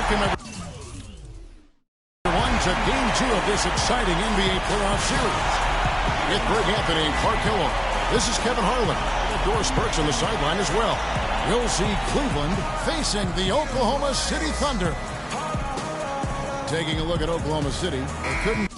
welcome everyone to Game 2 of this exciting NBA playoff series. With Greg Anthony and Clark Kellogg, this is Kevin Harlan. And Doris Burks on the sideline as well. We'll see Cleveland facing the Oklahoma City Thunder. Taking a look at Oklahoma City, they couldn't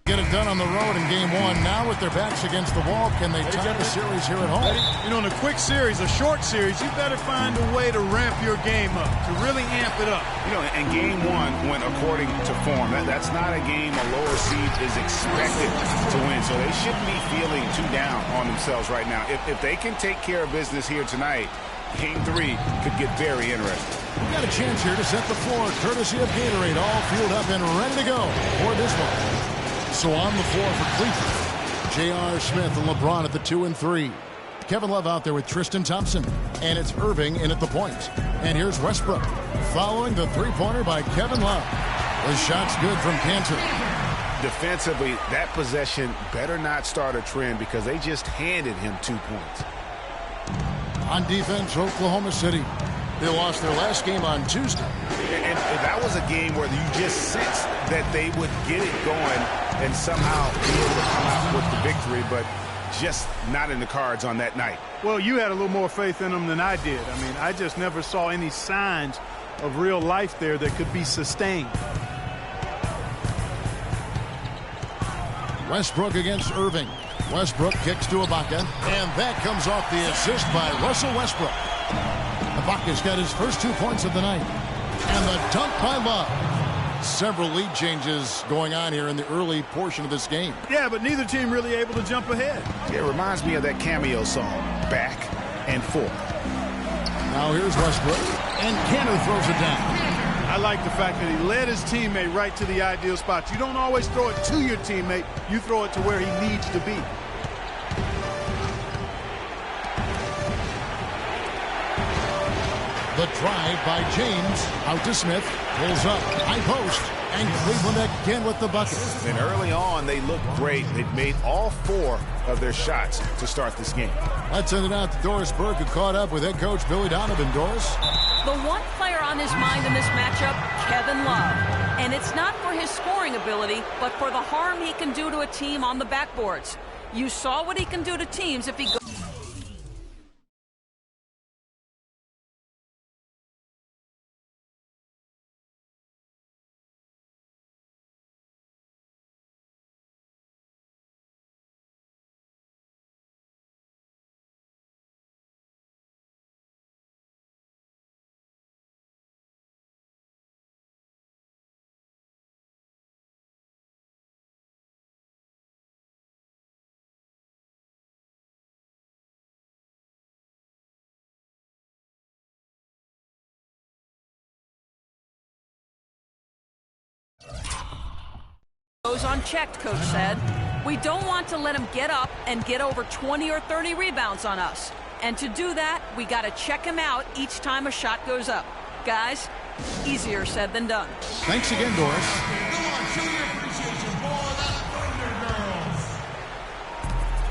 get it done on the road in Game 1. Now with their backs against the wall, can they tie the series here at home? You know, in a quick series, a short series, you better find a way to ramp your game up, to really amp it up. You know, and Game 1 went according to form. That's not a game a lower seed is expected to win, so they shouldn't be feeling too down on themselves right now. If they can take care of business here tonight, Game 3 could get very interesting. We've got a chance here to set the floor, courtesy of Gatorade, all fueled up and ready to go for this one. So on the floor for Cleveland, J.R. Smith and LeBron at the 2 and 3. Kevin Love out there with Tristan Thompson. And it's Irving in at the point. And here's Westbrook following the three-pointer by Kevin Love. The shot's good from Cantor. Defensively, that possession better not start a trend because they just handed him 2 points. On defense, Oklahoma City. They lost their last game on Tuesday. And that was a game where you just sensed that they would get it going and somehow be able to come out with the victory, but just not in the cards on that night. Well, you had a little more faith in them than I did. I mean, I just never saw any signs of real life there that could be sustained. Westbrook against Irving. Westbrook kicks to Ibaka, and that comes off the assist by Russell Westbrook. Ibaka's got his first 2 points of the night. And the dunk by Love. Several lead changes going on here in the early portion of this game. Yeah, but neither team really able to jump ahead. It reminds me of that cameo song, Back and Forth. Now here's Westbrook, and Cantor throws it down. I like the fact that he led his teammate right to the ideal spot. You don't always throw it to your teammate. You throw it to where he needs to be. The drive by James, out to Smith, pulls up, high post, and Cleveland again with the bucket. And early on, they looked great. They've made all 4 of their shots to start this game. Let's send it out to Doris Burke, who caught up with head coach Billy Donovan. Doris? The one player on his mind in this matchup, Kevin Love. And it's not for his scoring ability, but for the harm he can do to a team on the backboards. You saw what he can do to teams if he goes. Goes unchecked, coach said. We don't want to let him get up and get over 20 or 30 rebounds on us. And to do that, we got to check him out each time a shot goes up. Guys, easier said than done. Thanks again, Doris.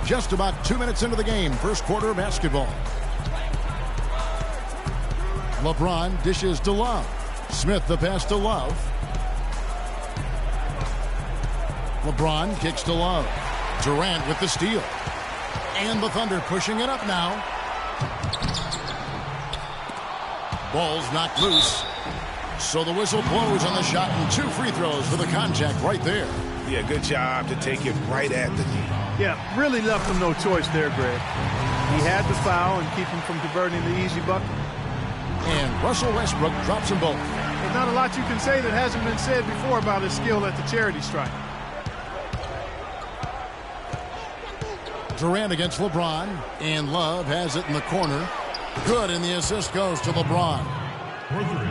Just about 2 minutes into the game, first quarter of basketball. LeBron dishes to Love. Smith the pass to Love. LeBron kicks to Love. Durant with the steal. And the Thunder pushing it up now. Ball's knocked loose. So the whistle blows on the shot, and 2 free throws for the contact right there. Yeah, good job to take it right at the knee. Yeah, really left him no choice there, Greg. He had to foul and keep him from converting the easy bucket. And Russell Westbrook drops them both. There's not a lot you can say that hasn't been said before about his skill at the charity stripe. Durant against LeBron, and Love has it in the corner. Good, and the assist goes to LeBron.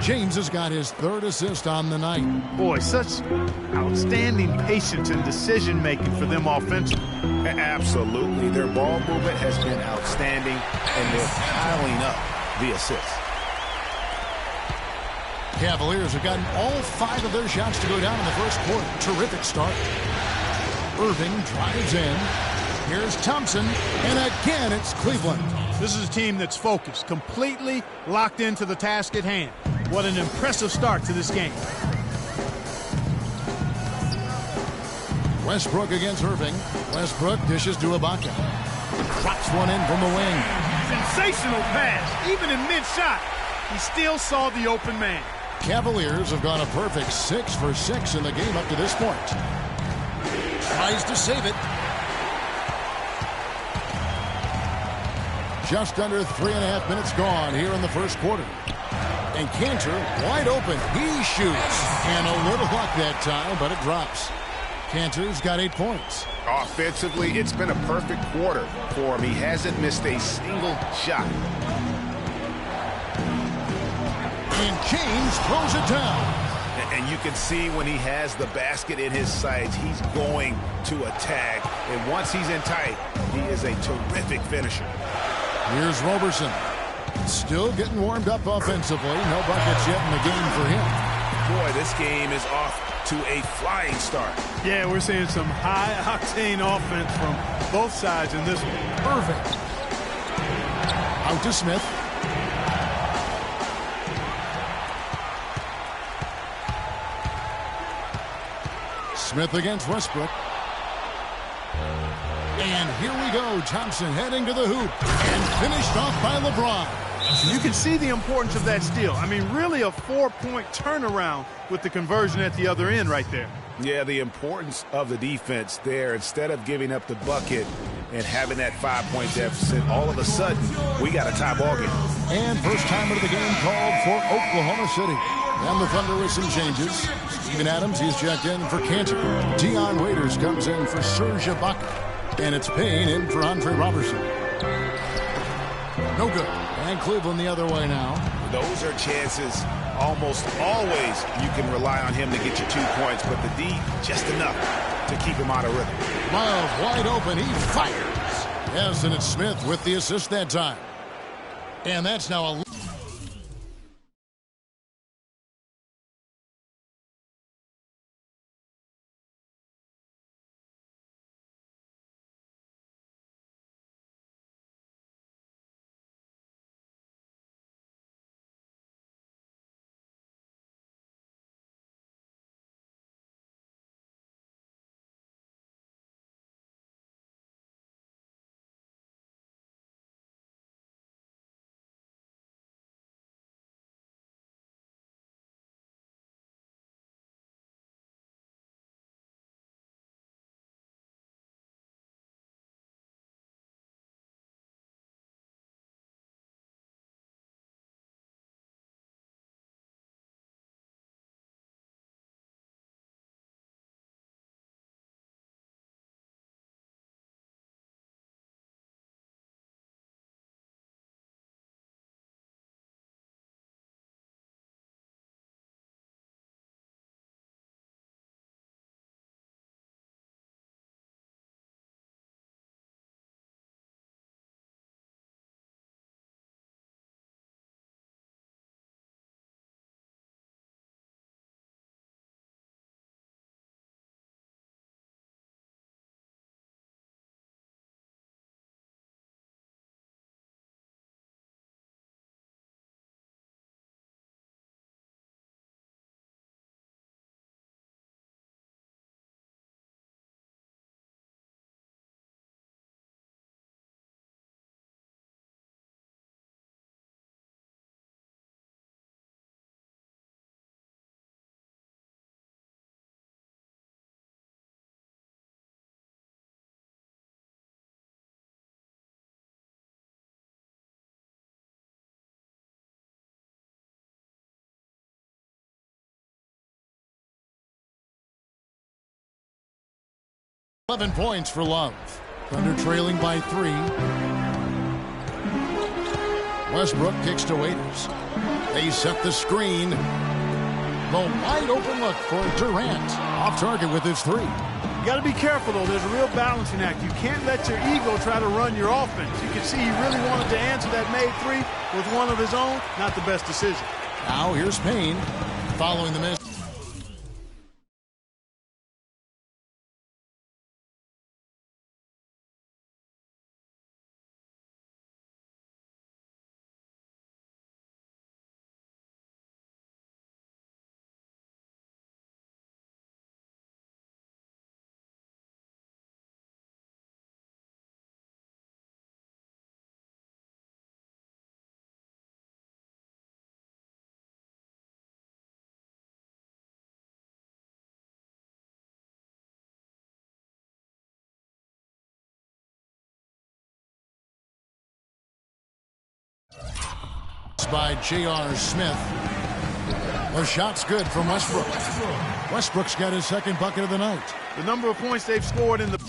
James has got his 3rd assist on the night. Boy, such outstanding patience and decision-making for them offensively. Absolutely. Their ball movement has been outstanding, and they're piling up the assists. Cavaliers have gotten all 5 of their shots to go down in the first quarter. Terrific start. Irving drives in. Here's Thompson, and again it's Cleveland. This is a team that's focused, completely locked into the task at hand. What an impressive start to this game. Westbrook against Irving. Westbrook dishes to Ibaka. Drops one in from the wing. Sensational pass. Even in mid-shot, he still saw the open man. Cavaliers have gone a perfect 6 for 6 in the game up to this point. Tries to save it. Just under 3.5 minutes gone here in the first quarter. And Cantor wide open. He shoots. And a little luck that time, but it drops. Cantor's got 8 points. Offensively, it's been a perfect quarter for him. He hasn't missed a single shot. And James throws it down. And you can see when he has the basket in his sights, he's going to attack. And once he's in tight, he is a terrific finisher. Here's Roberson. Still getting warmed up offensively. No buckets yet in the game for him. Boy, this game is off to a flying start. Yeah, we're seeing some high-octane offense from both sides in this one. Perfect. Out to Smith. Smith against Westbrook. And here we go. Thompson heading to the hoop. And finished off by LeBron. You can see the importance of that steal. I mean, really a 4-point turnaround with the conversion at the other end right there. Yeah, the importance of the defense there. Instead of giving up the bucket and having that 5-point deficit, all of a sudden, we got a tie ball game. And first time of the game called for Oklahoma City. And the Thunder with some changes. Steven Adams, he's checked in for Cantor. Dion Waiters comes in for Serge Ibaka. And it's Payne in for Andre Robertson. No good. And Cleveland the other way now. Those are chances almost always you can rely on him to get you 2 points, but the D, just enough to keep him out of rhythm. Love wide open. He fires. Yes, and it's Smith with the assist that time. And that's now a... ...11 points for Love. Thunder trailing by 3. Westbrook kicks to Waiters. They set the screen. The wide open look for Durant. Off target with his 3. You got to be careful, though. There's a real balancing act. You can't let your ego try to run your offense. You can see he really wanted to answer that made 3 with one of his own. Not the best decision. Now here's Payne following the miss. by J.R. Smith. The shot's good from Westbrook. Westbrook's got his second bucket of the night. The number of points they've scored in the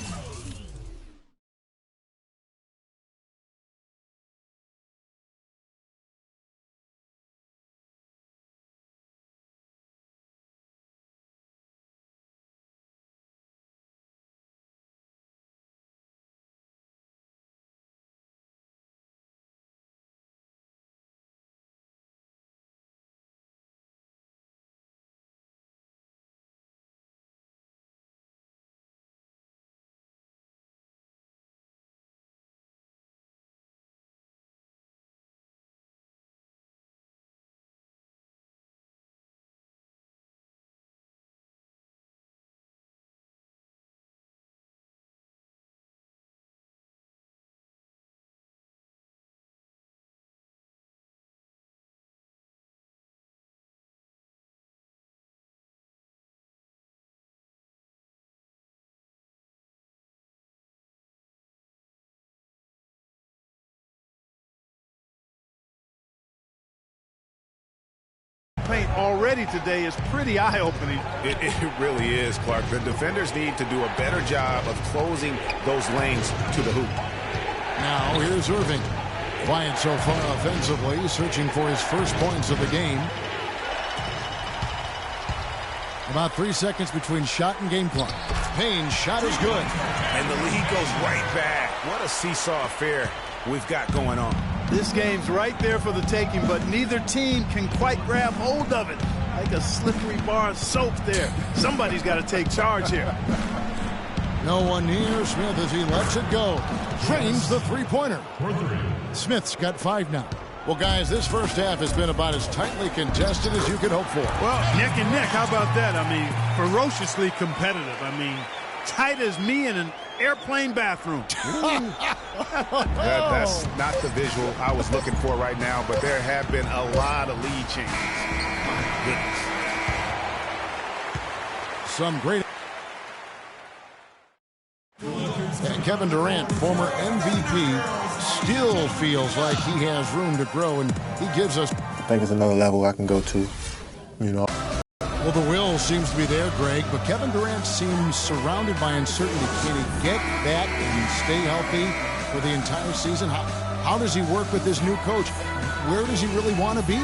paint already today is pretty eye-opening. It really is, Clark. The defenders need to do a better job of closing those lanes to the hoop. Now here's Irving. Quiet so far offensively, searching for his first points of the game. About 3 seconds between shot and game clock. Payne's shot is good. And the lead goes right back. What a seesaw affair we've got going on. This game's right there for the taking, but neither team can quite grab hold of it. Like a slippery bar of soap there. Somebody's got to take charge here. No one near Smith as he lets it go. Drains the three-pointer. Smith's got 5 now. Well, guys, this first half has been about as tightly contested as you could hope for. Well, neck and neck, how about that? I mean, ferociously competitive. I mean, tight as me in an airplane bathroom. That's not the visual I was looking for right now, but there have been a lot of lead changes. My goodness. Some great. And Kevin Durant, former MVP, still feels like he has room to grow, and he gives us. I think it's another level I can go to, you know. Well, the will seems to be there, Greg, but Kevin Durant seems surrounded by uncertainty. Can he get that and stay healthy for the entire season? How does he work with this new coach? Where does he really want to be?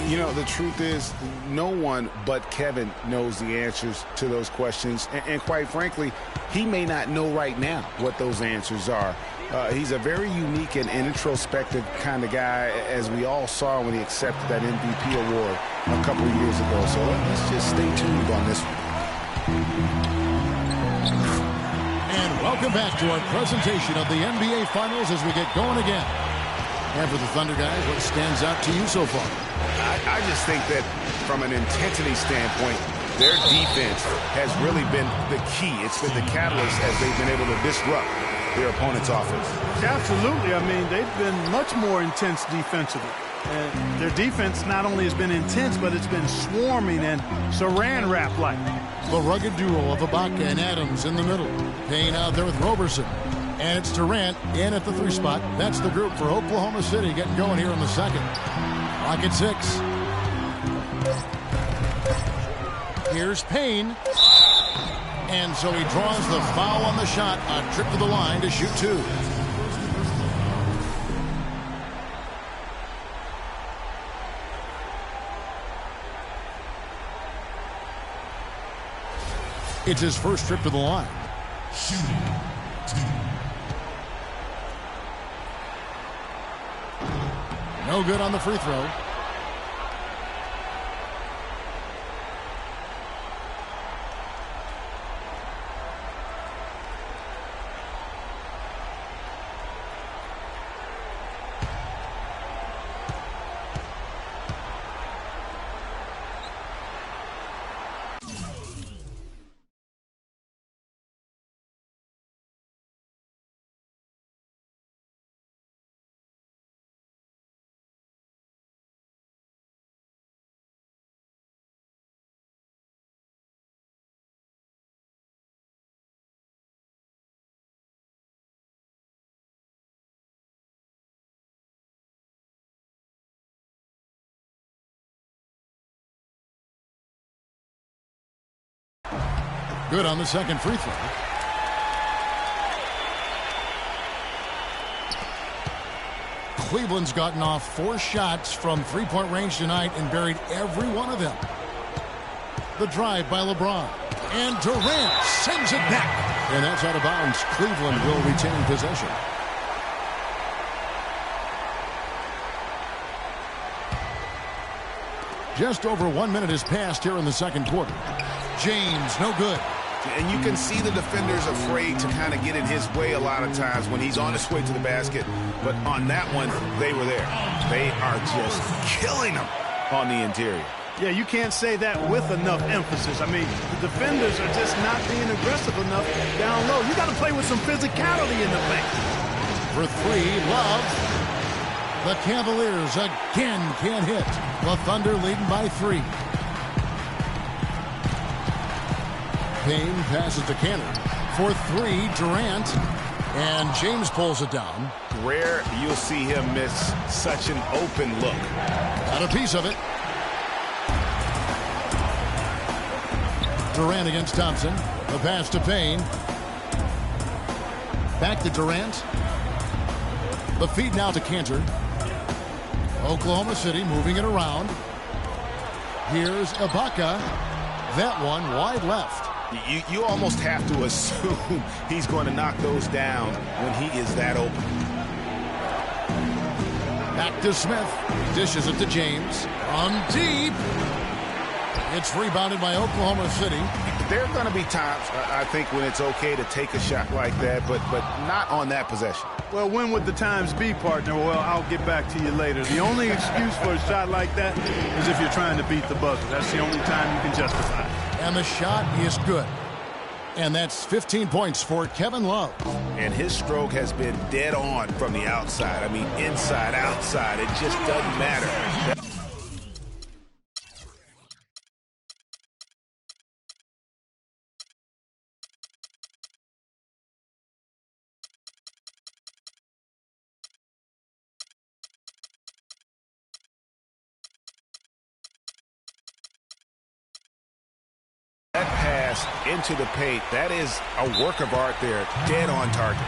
You know, the truth is, no one but Kevin knows the answers to those questions. And quite frankly, he may not know right now what those answers are. He's a very unique and introspective kind of guy, as we all saw when he accepted that MVP award a couple of years ago. So let's just stay tuned on this one. And welcome back to our presentation of the NBA Finals as we get going again. And for the Thunder guys, what stands out to you so far? I just think that from an intensity standpoint, their defense has really been the key. It's been the catalyst as they've been able to disrupt their opponent's offense. Absolutely. I mean, they've been much more intense defensively. And their defense not only has been intense, but it's been swarming and saran wrap-like. The rugged duo of Ibaka and Adams in the middle. Payne out there with Roberson. And it's Durant in at the 3 spot. That's the group for Oklahoma City getting going here in the second. Clock at 6. Here's Payne. And so he draws the foul on the shot. A trip to the line to shoot 2. It's his first trip to the line. Shooting 2. No good on the free throw. Good on the second free throw. Cleveland's gotten off 4 shots from three-point range tonight and buried every one of them. The drive by LeBron. And Durant sends it back. And that's out of bounds. Cleveland will retain possession. Just over 1 minute has passed here in the second quarter. James, no good. And you can see the defenders afraid to kind of get in his way a lot of times when he's on his way to the basket. But on that one, they were there. They are just killing him on the interior. Yeah, you can't say that with enough emphasis. I mean, the defenders are just not being aggressive enough down low. You got to play with some physicality in the paint. For 3, Love. The Cavaliers again can't hit. The Thunder leading by 3. Payne passes to Cannon. For 3, Durant. And James pulls it down. Rare you'll see him miss such an open look. Got a piece of it. Durant against Thompson. The pass to Payne. Back to Durant. The feed now to Cantor. Oklahoma City moving it around. Here's Ibaka. That one wide left. You almost have to assume he's going to knock those down when he is that open. Back to Smith. Dishes it to James. From deep. It's rebounded by Oklahoma City. There are going to be times, I think, when it's okay to take a shot like that, but not on that possession. Well, when would the times be, partner? Well, I'll get back to you later. The only excuse for a shot like that is if you're trying to beat the buzzer. That's the only time you can justify it. And the shot is good. And that's 15 points for Kevin Love. And his stroke has been dead on from the outside. I mean, inside, outside, it just doesn't matter. That pass into the paint, that is a work of art there, dead on target.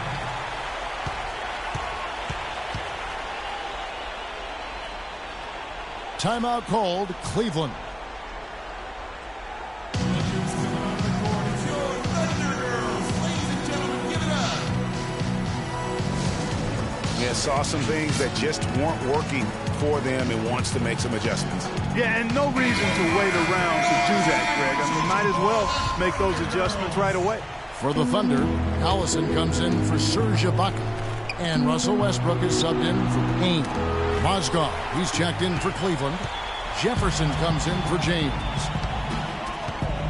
Timeout called, Cleveland. Yeah, saw some things that just weren't working for them and wants to make some adjustments. Yeah, and no reason to wait around to do that, Greg. I mean, might as well make those adjustments right away. For the Thunder, Allison comes in for Serge Ibaka. And Russell Westbrook is subbed in for Payne. Mozgov, he's checked in for Cleveland. Jefferson comes in for James.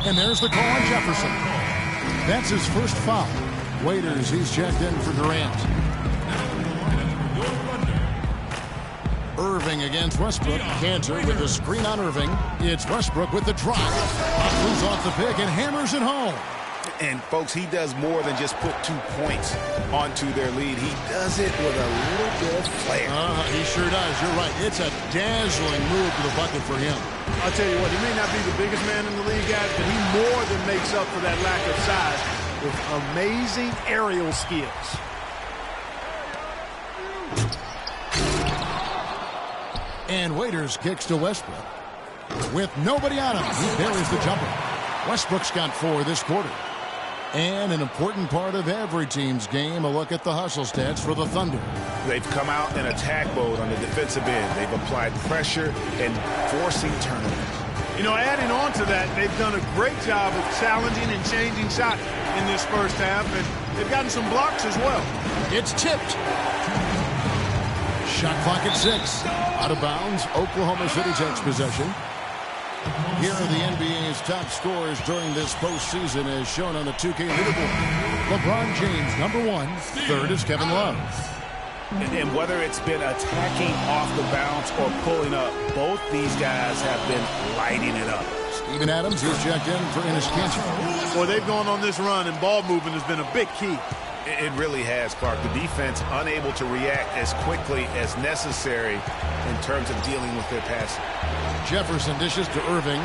And there's the call on Jefferson. That's his first foul. Waiters, he's checked in for Durant. Irving against Westbrook. Cantor with the screen on Irving. It's Westbrook with the drive. Moves off the pick and hammers it home. And, folks, he does more than just put 2 points onto their lead. He does it with a little bit of flair. He sure does. You're right. It's a dazzling move to the bucket for him. I'll tell you what, he may not be the biggest man in the league, guys, but he more than makes up for that lack of size with amazing aerial skills. And Waiters kicks to Westbrook. With nobody on him, he buries the jumper. Westbrook's got 4 this quarter. And an important part of every team's game, a look at the hustle stats for the Thunder. They've come out in attack mode on the defensive end. They've applied pressure and forcing turnovers. You know, adding on to that, they've done a great job of challenging and changing shots in this first half, and they've gotten some blocks as well. It's tipped. Shot clock at 6. Out of bounds, Oklahoma City takes possession. Here are the NBA's top scorers during this postseason as shown on the 2K leaderboard. LeBron James, #1. Third is Kevin Love. And whether it's been attacking off the bounce or pulling up, both these guys have been lighting it up. Steven Adams, he's checked in for Enes Kanter. Boy, they've gone on this run, and ball movement has been a big key. It really has, Clark. The defense unable to react as quickly as necessary in terms of dealing with their passing. Jefferson dishes to Irving.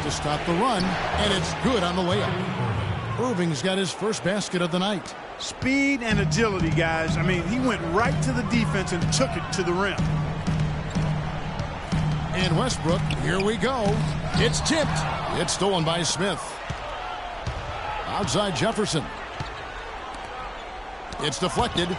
To to stop the run, and it's good on the layup. Irving's got his first basket of the night. Speed and agility, guys. I mean, he went right to the defense and took it to the rim. And Westbrook, here we go. It's tipped. It's stolen by Smith. Outside Jefferson. It's deflected.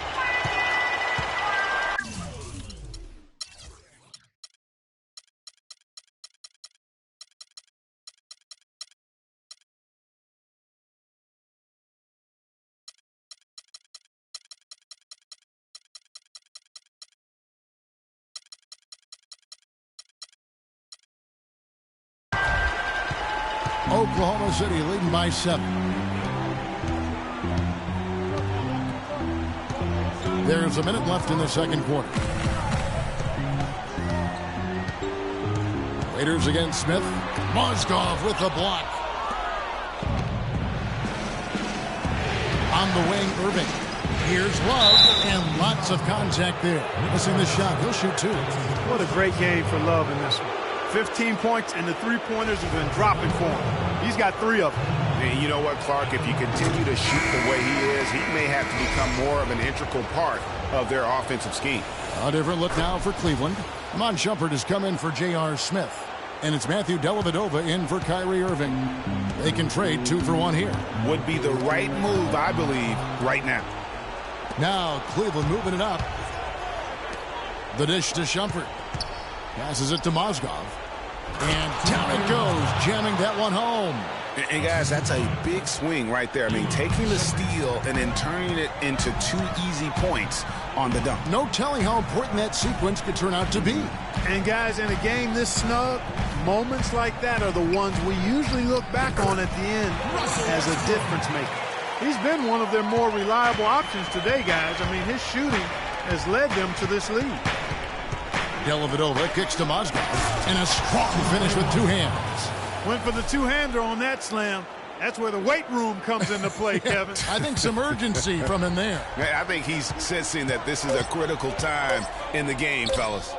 Oklahoma City leading by 7. There's a minute left in the second quarter. Raiders against Smith. Mozgov with the block. On the wing, Irving. Here's Love, and lots of contact there. Missing the shot. He'll shoot 2. What a great game for Love in this one. 15 points, and the three-pointers have been dropping for him. He's got 3 of them. And you know what, Clark? If you continue to shoot the way he is, he may have to become more of an integral part of their offensive scheme. A different look now for Cleveland. Amon Shumpert has come in for J.R. Smith. And it's Matthew Dellavedova in for Kyrie Irving. They can trade 2 for 1 here. Would be the right move, I believe, right now. Now Cleveland moving it up. The dish to Shumpert. Passes it to Mozgov. And down it goes, jamming that one home. And guys, that's a big swing right there. I mean, taking the steal and then turning it into 2 easy points on the dunk. No telling how important that sequence could turn out to be. And guys, in a game this snug, moments like that are the ones we usually look back on at the end as a difference maker. He's been one of their more reliable options today, guys. I mean, his shooting has led them to this lead. Dellavedova kicks to Mozgov. And a strong finish with 2 hands. Went for the two-hander on that slam. That's where the weight room comes into play, Kevin. I think some urgency from him there. I think he's sensing that this is a critical time in the game, fellas.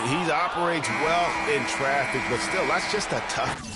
He operates well in traffic, but still, that's just a tough.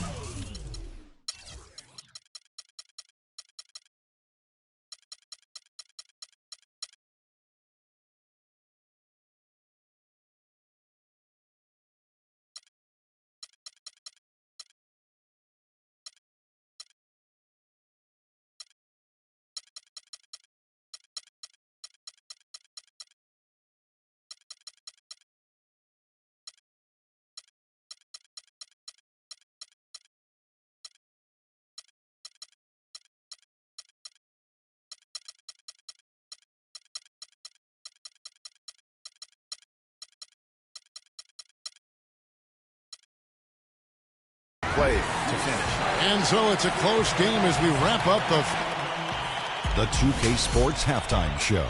Play to finish. And so it's a close game as we wrap up the 2K Sports Halftime Show.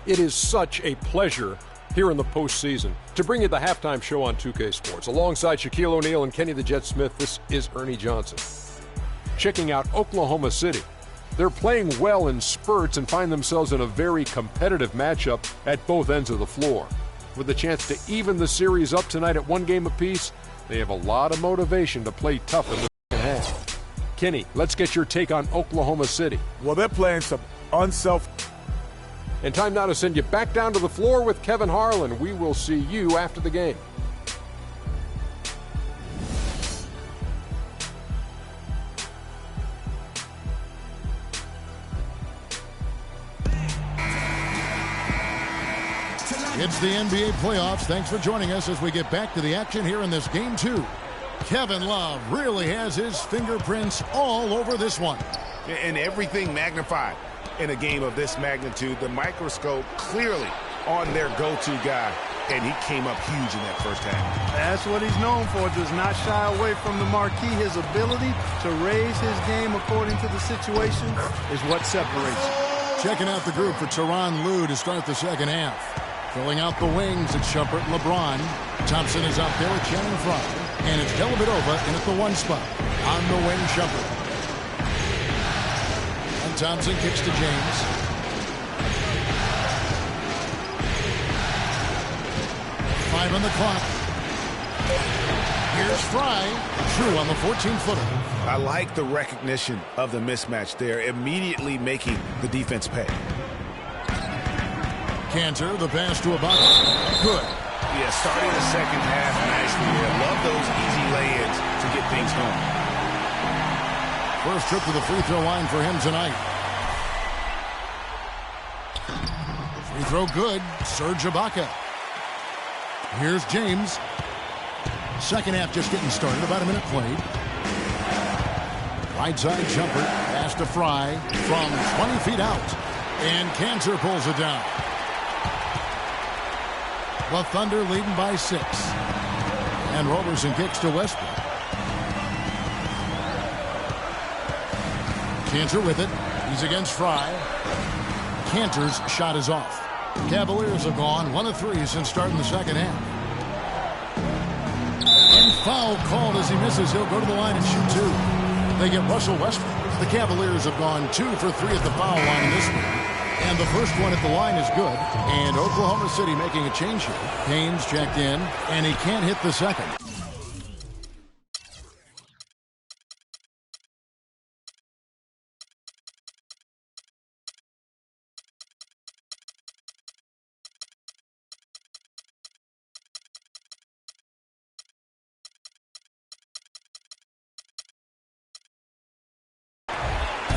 It is such a pleasure here in the postseason to bring you the halftime show on 2K Sports. Alongside Shaquille O'Neal and Kenny the Jet Smith, this is Ernie Johnson. Checking out Oklahoma City. They're playing well in spurts and find themselves in a very competitive matchup at both ends of the floor. With a chance to even the series up tonight at 1 game apiece, they have a lot of motivation to play tough in the second half. Kenny, let's get your take on Oklahoma City. Well, they're playing some And time now to send you back down to the floor with Kevin Harlan. We will see you after the game. It's the NBA playoffs. Thanks for joining us as we get back to the action here in this game 2. Kevin Love really has his fingerprints all over this one. And everything magnified in a game of this magnitude. The microscope clearly on their go-to guy. And he came up huge in that first half. That's what he's known for. Does not shy away from the marquee. His ability to raise his game according to the situation is what separates him. Checking out the group for Tyronn Lue to start the second half. Filling out the wings, it's Shumpert and LeBron. Thompson is out there with Channing Frye. And it's Dellavedova in at the 1 spot. On the wing, Shumpert. And Thompson kicks to James. 5 on the clock. Here's Fry, true on the 14-footer. I like the recognition of the mismatch there, immediately making the defense pay. Cantor, the pass to Ibaka. Good. Yeah, starting the second half nicely here. Love those easy lay-ins to get things going. First trip to the free throw line for him tonight. Free throw good. Serge Ibaka. Here's James. Second half just getting started. About a minute played. Right side jumper. Pass to Fry from 20 feet out. And Cantor pulls it down. The Thunder leading by 6. And Roberson kicks to Westbrook. Cantor with it. He's against Fry. Cantor's shot is off. Cavaliers have gone 1 of 3 since starting the second half. And foul called as he misses. He'll go to the line and shoot 2. They get Russell Westbrook. The Cavaliers have gone 2 for 3 at the foul line in this one. And the first one at the line is good. And Oklahoma City making a change here. Haynes checked in, and he can't hit the second.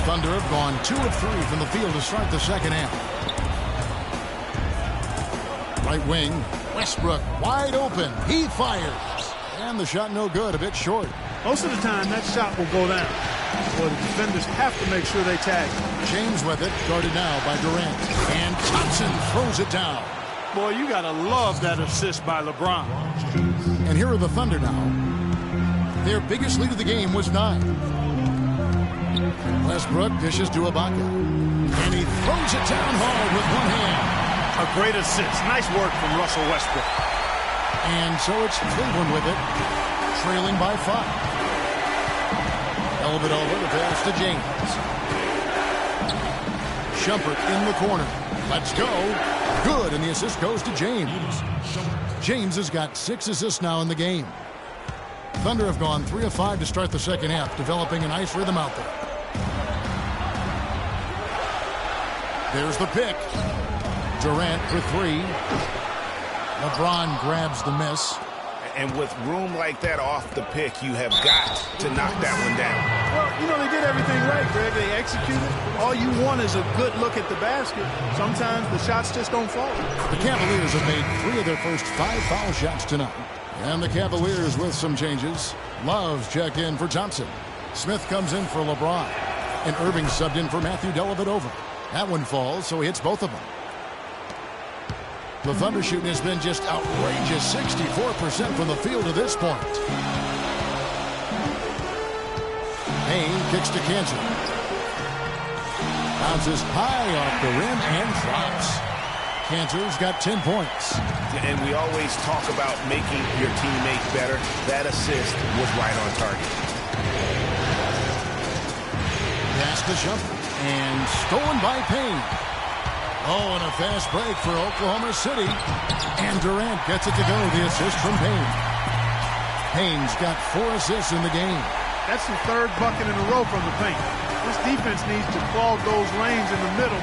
Thunder have gone 2 of 3 from the field to start the second half. Right wing, Westbrook wide open. He fires. And the shot no good, a bit short. Most of the time, that shot will go down. Well, the defenders have to make sure they tag. James with it, guarded now by Durant. And Thompson throws it down. Boy, you got to love that assist by LeBron. And here are the Thunder now. Their biggest lead of the game was 9. Westbrook dishes to Ibaka. And he throws it down hard with one hand. A great assist. Nice work from Russell Westbrook. And so it's Cleveland with it, trailing by 5. Elevate over the pass to James. Shumpert in the corner. Let's go. Good, and the assist goes to James. James has got 6 assists now in the game. Thunder have gone 3 of 5 to start the second half, developing a nice rhythm out there. There's the pick. Durant for 3. LeBron grabs the miss. And with room like that off the pick, you have got to knock that one down. Well, you know, they did everything right, Greg. They executed. All you want is a good look at the basket. Sometimes the shots just don't fall. The Cavaliers have made 3 of their first 5 foul shots tonight. And the Cavaliers with some changes. Love's checked in for Thompson. Smith comes in for LeBron. And Irving subbed in for Matthew Dellavedova. That one falls, so he hits both of them. The Thunder shooting has been just outrageous, 64% from the field to this point. Payne kicks to Cantor. Bounces high off the rim and drops. Cantor's got 10 points. And we always talk about making your teammate better. That assist was right on target. Pass to Shumpert. And stolen by Payne. Oh, and a fast break for Oklahoma City. And Durant gets it to go. The assist from Payne. Payne's got 4 assists in the game. That's the 3rd bucket in a row from the paint. This defense needs to clog those lanes in the middle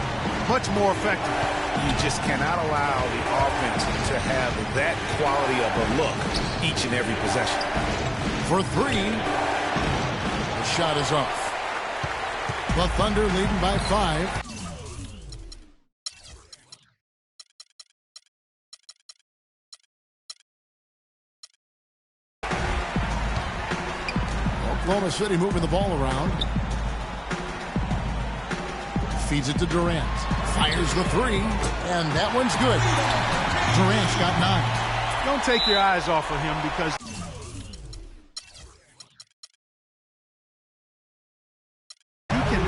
much more effective. You just cannot allow the offense to have that quality of a look each and every possession. For 3. The shot is off. The Thunder leading by 5. Oklahoma City moving the ball around. Feeds it to Durant. Fires the 3. And that one's good. Durant's got 9. Don't take your eyes off of him because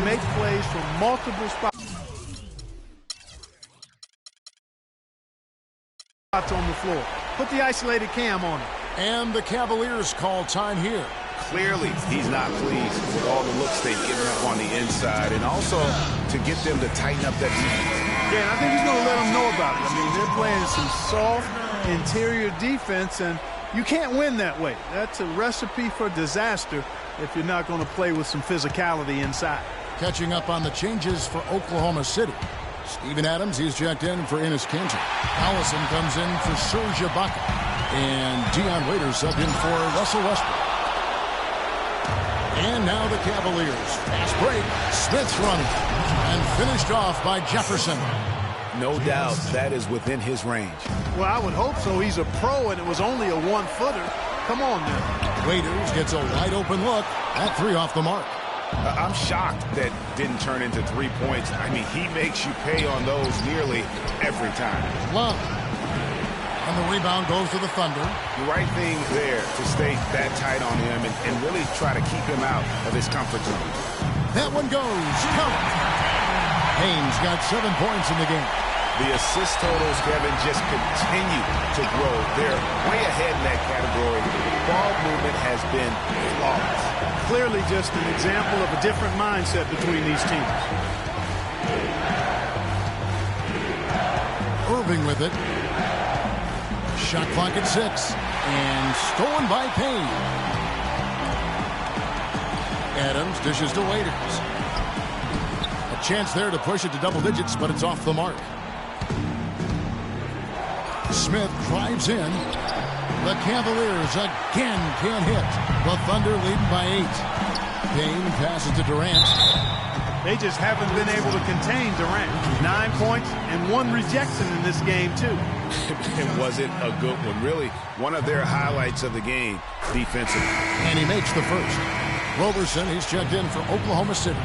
make plays from multiple spots on the floor. Put the isolated cam on it. And the Cavaliers call time here. Clearly, he's not pleased with all the looks they've given up on the inside, and also to get them to tighten up that defense. Yeah, and I think he's going to let them know about it. I mean, they're playing some soft, interior defense, and you can't win that way. That's a recipe for disaster if you're not going to play with some physicality inside. Catching up on the changes for Oklahoma City. Steven Adams, he's checked in for Enes Kanter. Allison comes in for Serge Ibaka. And Deion Waiters subbed in for Russell Westbrook. And now the Cavaliers. Fast break. Smith's running. And finished off by Jefferson. No doubt that is within his range. Well, I would hope so. He's a pro, and it was only a one-footer. Come on now. Waiters gets a wide-open look. That three off the mark. I'm shocked that didn't turn into 3 points. I mean, he makes you pay on those nearly every time. Love. And the rebound goes to the Thunder. The right thing there to stay that tight on him and really try to keep him out of his comfort zone. That one goes. Count. Haynes got 7 points in the game. The assist totals, Kevin, just continue to grow. They're way ahead in that category. Ball movement has been flawless. Clearly just an example of a different mindset between these teams. Irving with it. Shot clock at 6. And stolen by Payne. Adams dishes to Waiters. A chance there to push it to double digits, but it's off the mark. Smith drives in. The Cavaliers again can't hit. The Thunder leading by 8. Payne passes to Durant. They just haven't been able to contain Durant. 9 points and 1 rejection in this game, too. And was it a good one? Really, one of their highlights of the game defensively. And he makes the first. Roberson, he's checked in for Oklahoma City.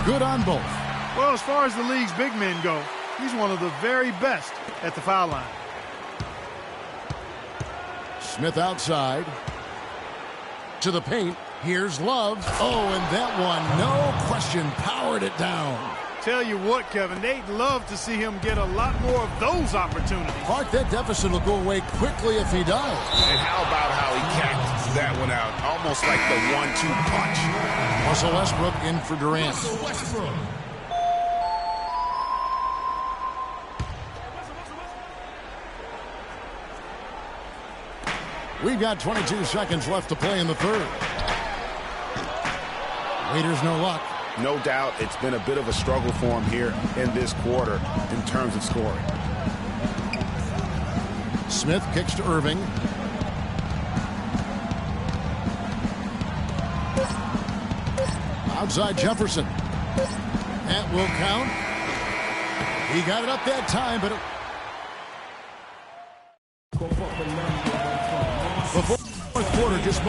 Good on both. Well, as far as the league's big men go, he's one of the very best at the foul line. Smith outside. To the paint. Here's Love. Oh, and that one, no question, powered it down. Tell you what, Kevin, they'd love to see him get a lot more of those opportunities. Clark, that deficit will go away quickly if he does. And how about how he capped that one out? Almost like the 1-2 punch. Russell Westbrook in for Durant. We've got 22 seconds left to play in the third. Waiters no luck. No doubt it's been a bit of a struggle for him here in this quarter in terms of scoring. Smith kicks to Irving. Outside Jefferson. That will count. He got it up that time, but before the fourth quarter, just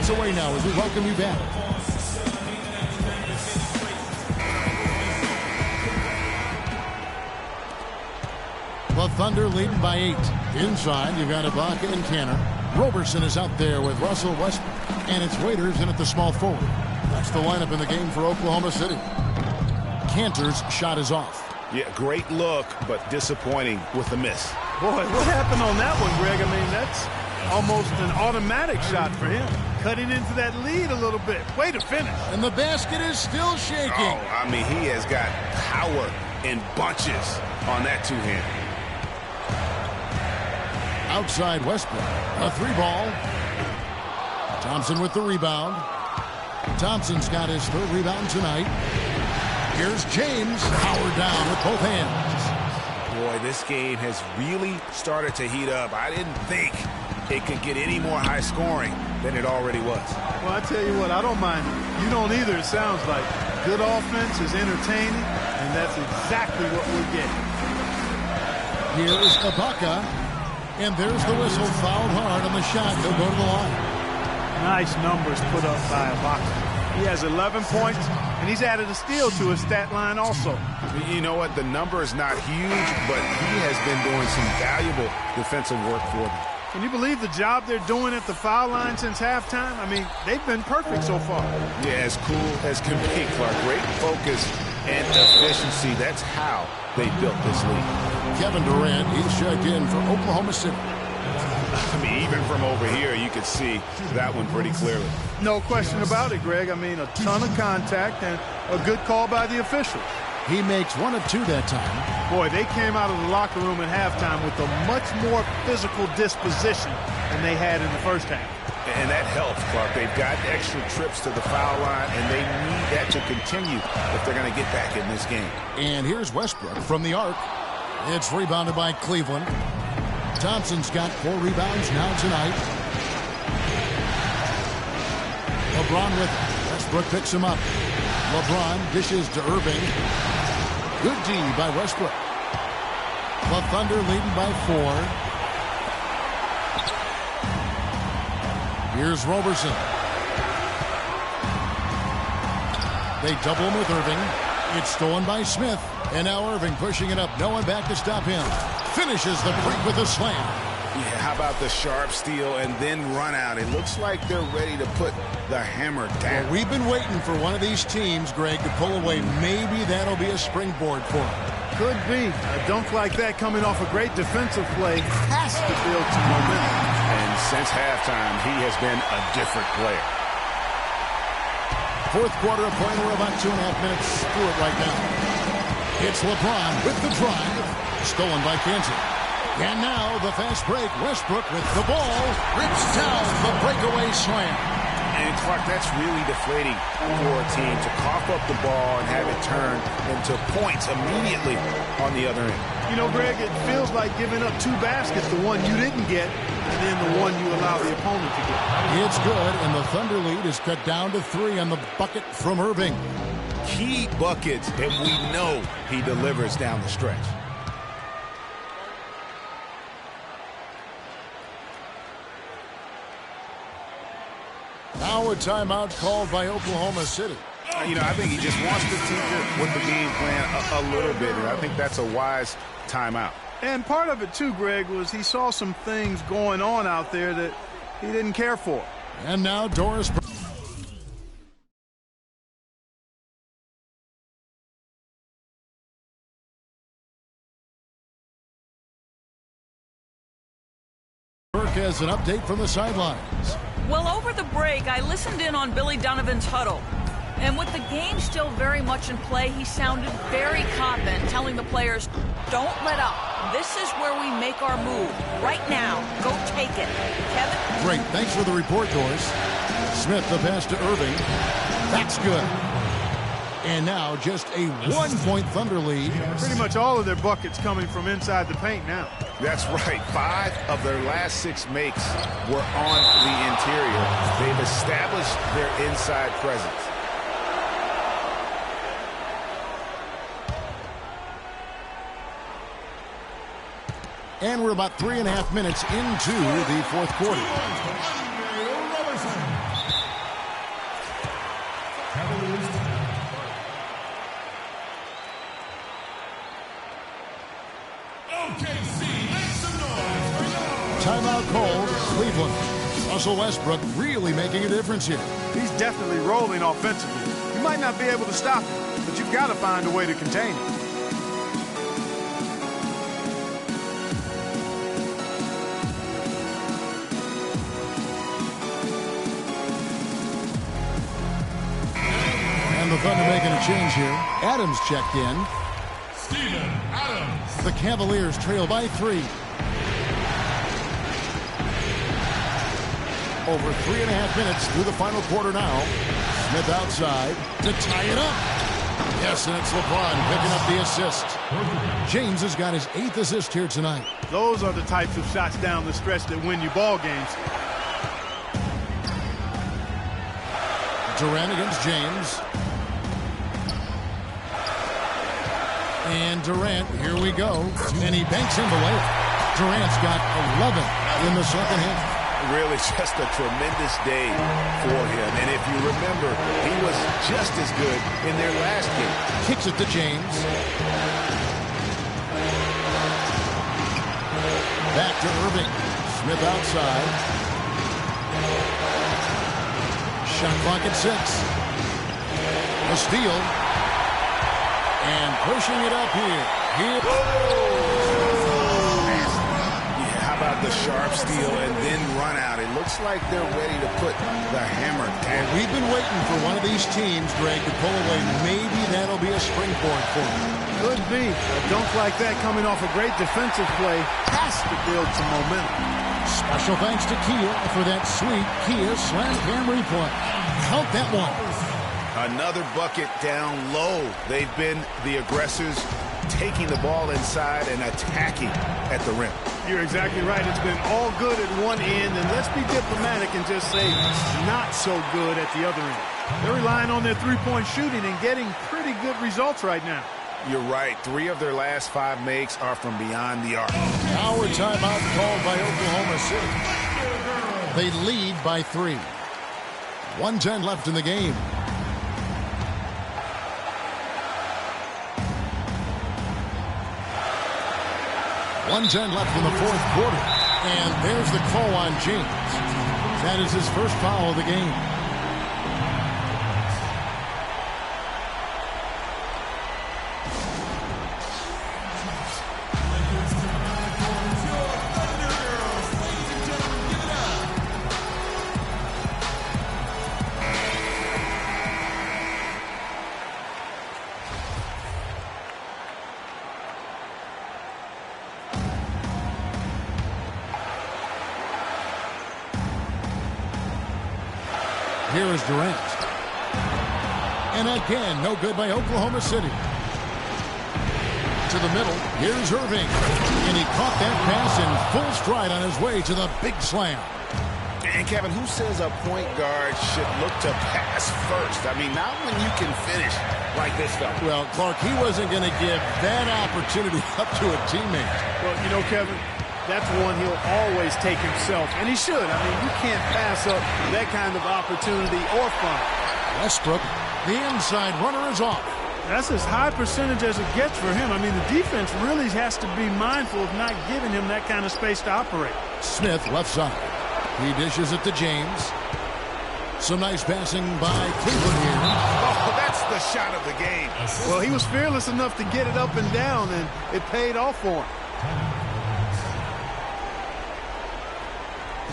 moments away now as we welcome you back. The Thunder leading by 8. Inside, you've got Ibaka and Tanner. Roberson is out there with Russell Westbrook. And it's Waiters in at the small forward. That's the lineup in the game for Oklahoma City. Cantor's shot is off. Yeah, great look, but disappointing with the miss. Boy, what happened on that one, Greg? I mean, that's almost an automatic shot for him. Cutting into that lead a little bit. Way to finish. And the basket is still shaking. Oh, I mean, he has got power in bunches on that two-hand. Outside Westbrook. A 3-ball. Thompson with the rebound. Thompson's got his third rebound tonight. Here's James. Powered down with both hands. Boy, this game has really started to heat up. I didn't think it could get any more high scoring than it already was. Well, I tell you what, I don't mind it. You don't either, it sounds like. Good offense is entertaining, and that's exactly what we're getting. Here's Ibaka. And there's the whistle. Fouled hard on the shot. He'll go to the line. Nice numbers put up by Ibaka. He has 11 points, and he's added a steal to his stat line also. You know what? The number is not huge, but he has been doing some valuable defensive work for them. Can you believe the job they're doing at the foul line since halftime? I mean, they've been perfect so far. Yeah, as cool as can be, Clark. Great focus and efficiency. That's how they built this league. Kevin Durant, he's checked in for Oklahoma City. I mean, even from over here, you could see that one pretty clearly. No question about it, Greg. I mean, a ton of contact and a good call by the officials. He makes 1 of 2 that time. Boy, they came out of the locker room at halftime with a much more physical disposition than they had in the first half. And that helps, Clark. They've got extra trips to the foul line, and they need that to continue if they're going to get back in this game. And here's Westbrook from the arc. It's rebounded by Cleveland. Thompson's got 4 rebounds now tonight. LeBron with it. Westbrook picks him up. LeBron dishes to Irving. Good D by Westbrook. The Thunder leading by 4. Here's Roberson. They double him with Irving. It's stolen by Smith. And now Irving pushing it up. No one back to stop him. Finishes the break with a slam. Yeah, how about the sharp steal and then run out? It looks like they're ready to put the hammer down. Well, we've been waiting for one of these teams, Greg, to pull away. Maybe that'll be a springboard for them. Could be. A dunk like that coming off a great defensive play has to build some momentum. And since halftime, he has been a different player. Fourth quarter of play. We're about 2.5 minutes through it right now. It's LeBron with the drive. Stolen by Kansas. And now the fast break. Westbrook with the ball. Rips down the breakaway slam. And Clark, that's really deflating for a team to cough up the ball and have it turn into points immediately on the other end. You know, Greg, it feels like giving up 2 baskets, the one you didn't get, and then the one you allow the opponent to get. It's good, and the Thunder lead is cut down to 3 on the bucket from Irving. Key buckets, and we know he delivers down the stretch. Now a timeout called by Oklahoma City. You know, I think he just wants to tinker with the game plan a little bit, and I think that's a wise timeout. And part of it, too, Greg, was he saw some things going on out there that he didn't care for. And now Doris Burke has an update from the sidelines. Well, over the break, I listened in on Billy Donovan's huddle. And with the game still very much in play, he sounded very confident, telling the players, don't let up. This is where we make our move. Right now, go take it. Kevin? Great. Thanks for the report, Doris. Smith, the pass to Irving. That's good. And now just a 1-point Thunder lead. Pretty much all of their buckets coming from inside the paint now. That's right. 5 of their last 6 makes were on the interior. They've established their inside presence. And we're about 3.5 minutes into the fourth quarter. Timeout called, Cleveland. Russell Westbrook really making a difference here. He's definitely rolling offensively. You might not be able to stop him, but you've got to find a way to contain him. And the Thunder making a change here. Adams checked in. Steven Adams. The Cavaliers trail by 3. Over 3.5 minutes through the final quarter now. Smith outside to tie it up. Yes, and it's LeBron picking up the assist. James has got his 8th assist here tonight. Those are the types of shots down the stretch that win you ball games. Durant against James. And Durant, here we go. And he banks in the layup. Durant's got 11 in the second half. Really just a tremendous day for him. And if you remember, he was just as good in their last game. Kicks it to James. Back to Irving. Smith outside. Shot clock at 6. A steal. And pushing it up here. How about the sharp steal and then run out? It looks like they're ready to put the hammer down. We've been waiting for one of these teams, Greg, to pull away. Maybe that'll be a springboard for them. Could be. A dunk like that coming off a great defensive play has to build some momentum. Special thanks to Kia for that sweet Kia slam cam replay. Count that one. Another bucket down low. They've been the aggressors, taking the ball inside and attacking at the rim. You're exactly right. It's been all good at one end, and let's be diplomatic and just say not so good at the other end. They're relying on their three-point shooting and getting pretty good results right now. You're right. 3 of their last 5 makes are from beyond the arc. Now a timeout called by Oklahoma City. They lead by 3. 1:10 left in the game. .110 left in the fourth quarter. And there's the call on James. That is his first foul of the game. Here is Durant. And again, no good by Oklahoma City. To the middle, here's Irving. And he caught that pass in full stride on his way to the big slam. And Kevin, who says a point guard should look to pass first? I mean, not when you can finish like this fella. Well, Clark, he wasn't going to give that opportunity up to a teammate. Well, you know, Kevin, that's one he'll always take himself, and he should. I mean, you can't pass up that kind of opportunity or fun. Westbrook, the inside runner is off. That's as high percentage as it gets for him. I mean, the defense really has to be mindful of not giving him that kind of space to operate. Smith, left side. He dishes it to James. Some nice passing by Cleveland here. Oh, that's the shot of the game. Well, he was fearless enough to get it up and down, and it paid off for him.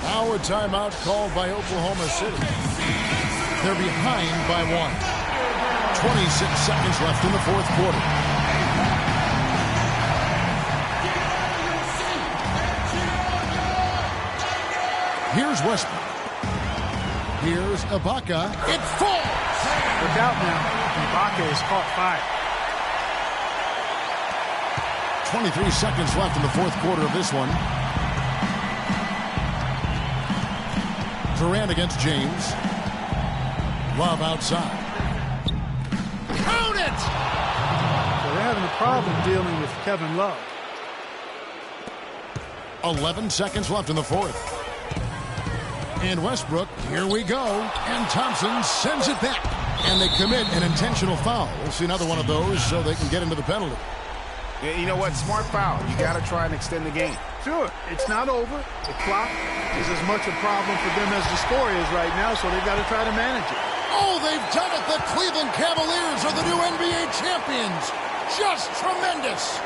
Now a timeout called by Oklahoma City. They're behind by 1. 26 seconds left in the fourth quarter. Here's Westbrook. Here's Ibaka. It falls! Look out now. Ibaka has caught fire. 23 seconds left in the fourth quarter of this one. Durant against James. Love outside. Count it! So they're having a problem dealing with Kevin Love. 11 seconds left in the fourth. And Westbrook, here we go. And Thompson sends it back. And they commit an intentional foul. We'll see another one of those so they can get into the penalty. Yeah, you know what? Smart foul. You got to try and extend the game. Sure, it's not over. The clock is as much a problem for them as the score is right now, so they've got to try to manage it. Oh, they've done it! The Cleveland Cavaliers are the new NBA champions. Just tremendous.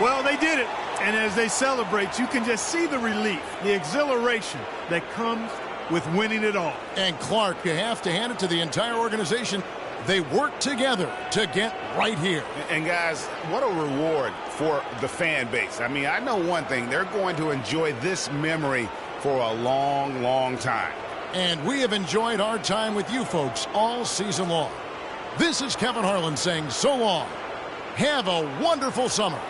Well, they did it. And as they celebrate, you can just see the relief, the exhilaration that comes with winning it all. And Clark, you have to hand it to the entire organization. They work together to get right here. And guys, what a reward for the fan base. I mean, I know one thing. They're going to enjoy this memory for a long, long time. And we have enjoyed our time with you folks all season long. This is Kevin Harlan saying so long. Have a wonderful summer.